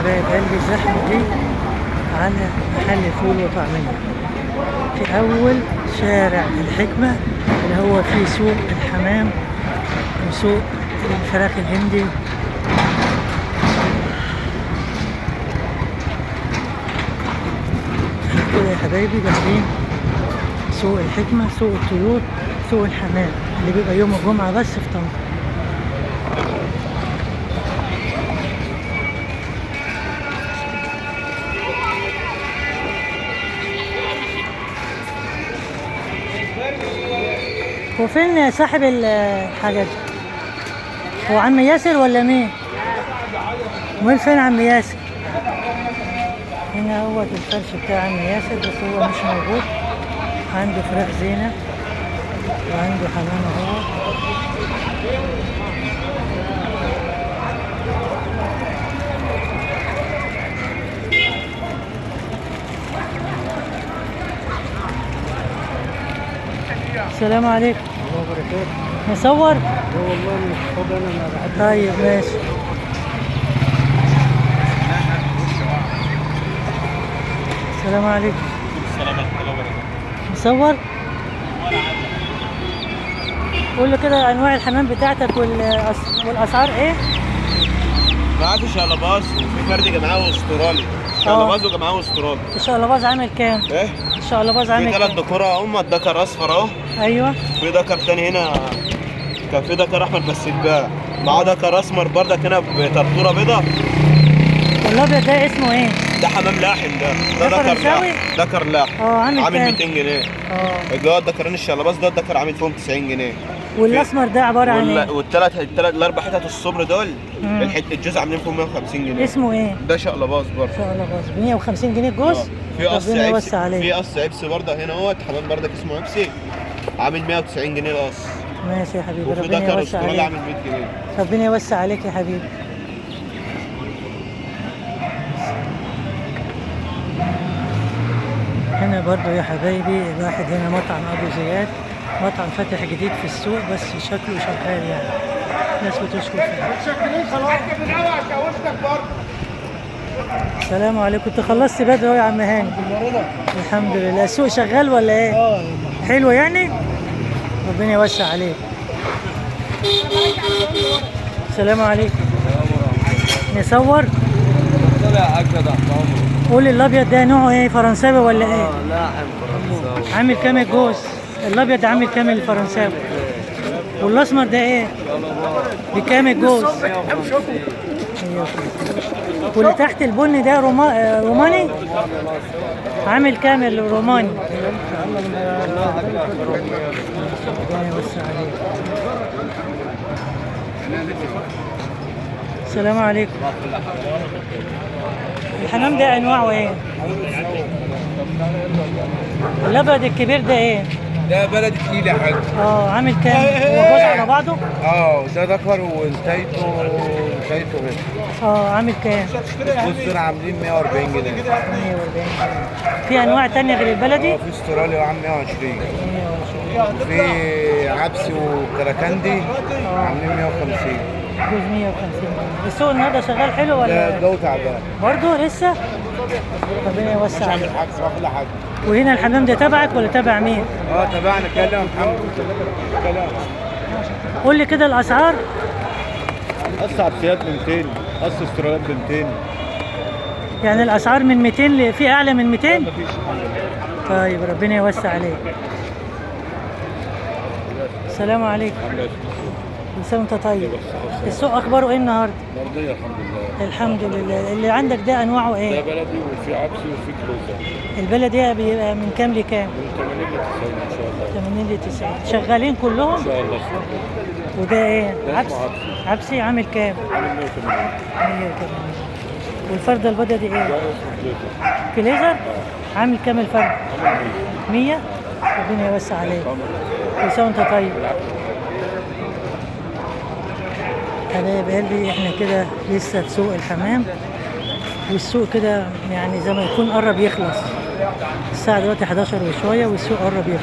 حبايب قلبي الزحمة دي على محل فول وطعمية في أول شارع الحكمة اللي هو فيه سوق الحمام وسوق الفراخ الهندي. كده يا حبايبي داخلين سوق الحكمة، سوق الطيور، سوق الحمام اللي بيبقى يوم الجمعة بس في طنطا. هو فين صاحب الحاجات؟ هو عم ياسر ولا مين؟ امال فين عم ياسر؟ هنا هو الفرش بتاع عم ياسر بس هو مش موجود. عنده فراخ زينة وعنده حمام اهو. السلام عليكم. الله وبركاته. نصور؟ لا والله مش فاضي انا بحب. طيب ماشي. السلام عليكم. السلام ورحمة الله وبركاته. نصور؟ قول له كده انواع الحمام بتاعتك والاسعار ايه؟ معاكوا شقلباز وفي فرد جماعه واسترالي. شقلباز وجماعه واسترالي. الشقلباز عامل كام؟ ايه؟ الشقلباز عامل في كام؟ 3 دكور اهو، الدكر اصفر اهو. ايوه. في دكر تاني هنا كان في دكر احمر بس اتباع. معاه دكر اسمر بردك هنا بطرطوره بيضه. والابيض ده اسمه ايه؟ ده حمام لاحم ده دكر فرنساوي؟ لاحم. دكر لاحم. عامل كام؟ 200 جنيه. اللي هو الدكرين الشقلباز ده الدكر عامل فيهم 90 جنيه. والاسمر ده عباره عن ايه؟ الاربع حتت الصبر دول الجزء عاملين فيهم 150 جنيه. اسمه ايه؟ ده شقلباز برضه. شقلباز ب 150 جنيه الجوز؟ في قص ربنا عبس، يوسع عليك. في قص عبس برضه هنا اهوت، حمام برضك اسمه عبسي عامل 190 جنيه القص. ماشي يا حبيبي، وفي ربنا دكر يوسع استرالي عليك. عامل 100 جنيه. ربنا يوسع عليك يا حبيبي. هنا برضو يا حبايبي الواحد هنا مطعم ابو زياد، مطعم فاتح جديد في السوق بس شكله شغال يعني، ناس بتشكر فيه. السلام عليكم. انت خلصت بدري اهو يا عم هاني. الحمد لله. السوق شغال ولا ايه؟ حلو يعني؟ ربنا يوسع عليك. السلام عليكم. نصور؟ طلع حاجه تحت عمره. قول الابيض ده نوعه ايه؟ فرنساوي ولا ايه؟ لاحم فرنساوي. عامل كام الجوز؟ الابيض عامل كام الفرنساوي؟ والاسمر ده ايه؟ بكام الجوز؟ 150. واللي تحت البني ده روماني؟ عامل كام الروماني؟ ربنا يوسع عليك. السلام عليكم. الحمام ده انواعه ايه؟ الابيض الكبير ده ايه؟ ده بلدي تقيل يا حاج. عامل كام؟ هو جوز على بعضه؟ ده ذكر وانتيته هنا. عامل كام؟ بص دول عاملين 140 جنيه. 140 جنيه. في انواع تانية غير البلدي؟ في استراليا وعامل 120. 120. في عبسي وكراكندي عاملين 150. جوز 150 جنيه. السوق النهارده شغال حلو ولا؟ ده الجو تعبان. برضه لسه؟ ربنا يوسع عليك. عامل حاجه واخد حاجه. وهنا الحمام ده تبعك ولا تبع مين؟ تبعنا كلام محمد. كلام. قول لي كده الاسعار. قص عبسيات ب 200، قص استراليات ب 200. يعني الاسعار من 200 في اعلى من 200؟ مفيش. طيب ربنا يوسع عليك. السلام عليكم. كل سنه وانت طيب. السوق اخباره ايه النهارده؟ مرضيه الحمد لله. الحمد لله. اللي عندك ده انواعه ايه؟ ده بلدي وفي عبسي وفي كروزه. البلدي بيبقى من كام لكام؟ من 80 ل 90 ان شاء الله. 80 ل 90. شغالين كلهم؟ ان شاء الله. وده ايه؟ ده عبسي. اسمه عبسي عامل كام؟ عامل 180. 180. والفرده البيضاء دي ايه؟ ده اسمه بليزر. كليزر؟ عامل كام الفرد؟ عامل 100. 100. ربنا يوسع عليك. كل سنه وانت طيب. حبايب قلبي احنا كده لسه في سوق الحمام، والسوق كده يعني زي ما يكون قرب يخلص. الساعة دلوقتي 11 وشوية والسوق قرب يخلص.